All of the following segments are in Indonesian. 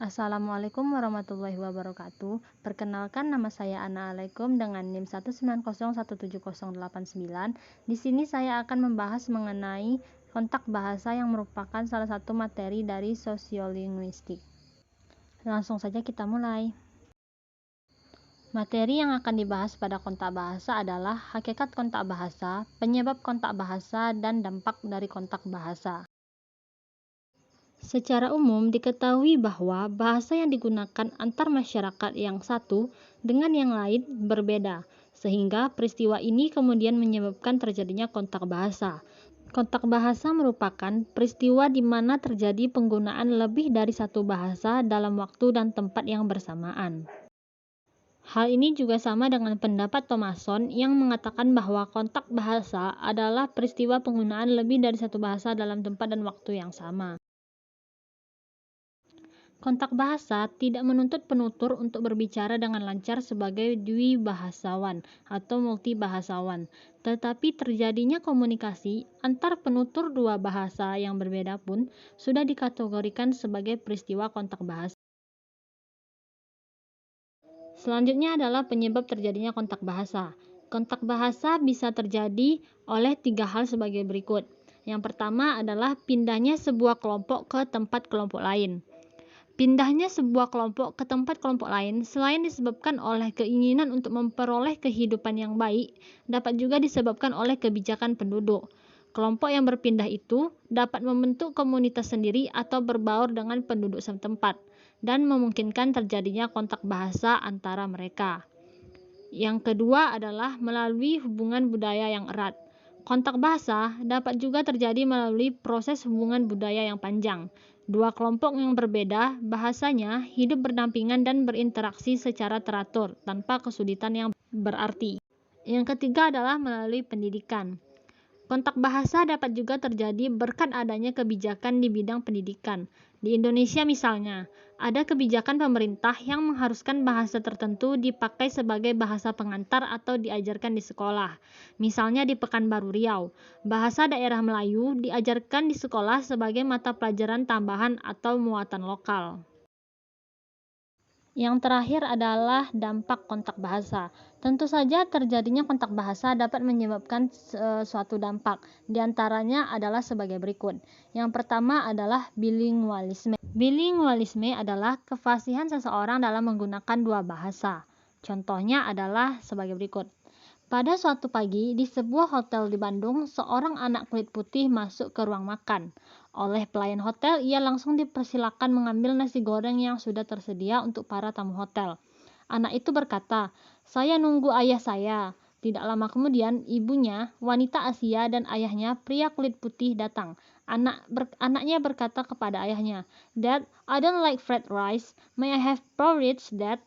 Assalamualaikum warahmatullahi wabarakatuh. Perkenalkan, nama saya Ana Alaikum dengan NIM 1901708. Di sini saya akan membahas mengenai kontak bahasa yang merupakan salah satu materi dari sosiolinguistik. Langsung saja kita mulai. Materi yang akan dibahas pada kontak bahasa adalah hakikat kontak bahasa, penyebab kontak bahasa, dan dampak dari kontak bahasa. Secara umum diketahui bahwa bahasa yang digunakan antar masyarakat yang satu dengan yang lain berbeda, sehingga peristiwa ini kemudian menyebabkan terjadinya kontak bahasa. Kontak bahasa merupakan peristiwa di mana terjadi penggunaan lebih dari satu bahasa dalam waktu dan tempat yang bersamaan. Hal ini juga sama dengan pendapat Thomason yang mengatakan bahwa kontak bahasa adalah peristiwa penggunaan lebih dari satu bahasa dalam tempat dan waktu yang sama. Kontak bahasa tidak menuntut penutur untuk berbicara dengan lancar sebagai dwibahasawan atau multibahasawan, tetapi terjadinya komunikasi antar penutur dua bahasa yang berbeda pun sudah dikategorikan sebagai peristiwa kontak bahasa. Selanjutnya adalah penyebab terjadinya kontak bahasa. Kontak bahasa bisa terjadi oleh tiga hal sebagai berikut. Yang pertama adalah pindahnya sebuah kelompok ke tempat kelompok lain. Pindahnya sebuah kelompok ke tempat kelompok lain selain disebabkan oleh keinginan untuk memperoleh kehidupan yang baik, dapat juga disebabkan oleh kebijakan penduduk. Kelompok yang berpindah itu dapat membentuk komunitas sendiri atau berbaur dengan penduduk setempat dan memungkinkan terjadinya kontak bahasa antara mereka. Yang kedua adalah melalui hubungan budaya yang erat. Kontak bahasa dapat juga terjadi melalui proses hubungan budaya yang panjang. Dua kelompok yang berbeda bahasanya hidup berdampingan dan berinteraksi secara teratur tanpa kesulitan yang berarti. Yang ketiga adalah melalui pendidikan. Kontak bahasa dapat juga terjadi berkat adanya kebijakan di bidang pendidikan. Di Indonesia misalnya, ada kebijakan pemerintah yang mengharuskan bahasa tertentu dipakai sebagai bahasa pengantar atau diajarkan di sekolah. Misalnya di Pekanbaru Riau, bahasa daerah Melayu diajarkan di sekolah sebagai mata pelajaran tambahan atau muatan lokal. Yang terakhir adalah dampak kontak bahasa. Tentu saja terjadinya kontak bahasa dapat menyebabkan suatu dampak. Di antaranya adalah sebagai berikut. Yang pertama adalah bilingualisme. Bilingualisme adalah kefasihan seseorang dalam menggunakan dua bahasa. Contohnya adalah sebagai berikut. Pada suatu pagi, di sebuah hotel di Bandung, seorang anak kulit putih masuk ke ruang makan. Oleh pelayan hotel, ia langsung dipersilakan mengambil nasi goreng yang sudah tersedia untuk para tamu hotel. Anak itu berkata, "Saya nunggu ayah saya." Tidak lama kemudian, ibunya, wanita Asia, dan ayahnya, pria kulit putih, datang. Anaknya berkata kepada ayahnya, "Dad, I don't like fried rice. May I have porridge, Dad?"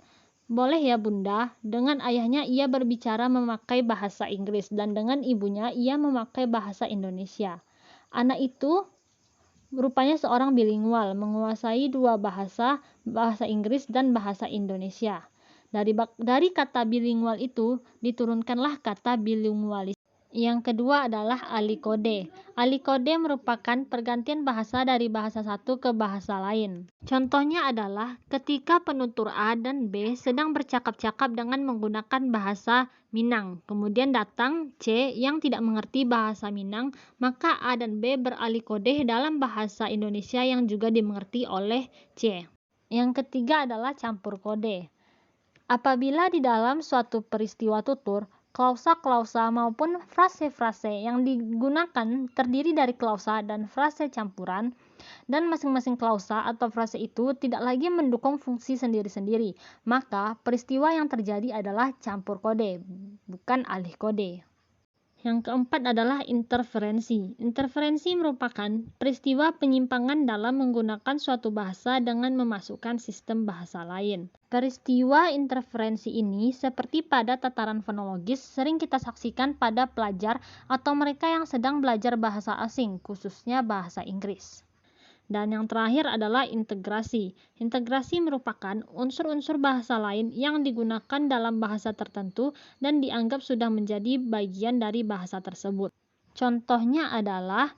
"Boleh ya bunda." Dengan ayahnya ia berbicara memakai bahasa Inggris dan dengan ibunya ia memakai bahasa Indonesia. Anak itu rupanya seorang bilingual, menguasai dua bahasa, bahasa Inggris dan bahasa Indonesia. Dari kata bilingual itu diturunkanlah kata bilingualis. Yang kedua adalah alikode. Alikode merupakan pergantian bahasa dari bahasa satu ke bahasa lain. Contohnya adalah ketika penutur A dan B sedang bercakap-cakap dengan menggunakan bahasa Minang, kemudian datang C yang tidak mengerti bahasa Minang, maka A dan B beralikode dalam bahasa Indonesia yang juga dimengerti oleh C. Yang ketiga adalah campur kode. Apabila di dalam suatu peristiwa tutur, klausa-klausa maupun frase-frase yang digunakan terdiri dari klausa dan frase campuran, dan masing-masing klausa atau frase itu tidak lagi mendukung fungsi sendiri-sendiri, maka peristiwa yang terjadi adalah campur kode, bukan alih kode. Yang keempat adalah interferensi. Interferensi merupakan peristiwa penyimpangan dalam menggunakan suatu bahasa dengan memasukkan sistem bahasa lain. Peristiwa interferensi ini, seperti pada tataran fonologis, sering kita saksikan pada pelajar atau mereka yang sedang belajar bahasa asing, khususnya bahasa Inggris. Dan yang terakhir adalah integrasi. Integrasi merupakan unsur-unsur bahasa lain yang digunakan dalam bahasa tertentu dan dianggap sudah menjadi bagian dari bahasa tersebut. Contohnya adalah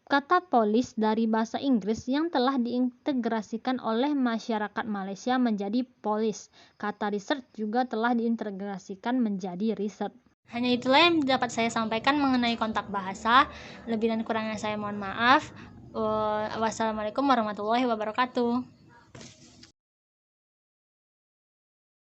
Kata polis dari bahasa Inggris yang telah diintegrasikan oleh masyarakat Malaysia menjadi polis. Kata research juga telah diintegrasikan menjadi riset. Hanya itulah yang dapat saya sampaikan mengenai kontak bahasa. Lebih dan kurangnya saya mohon maaf. Wassalamualaikum warahmatullahi wabarakatuh.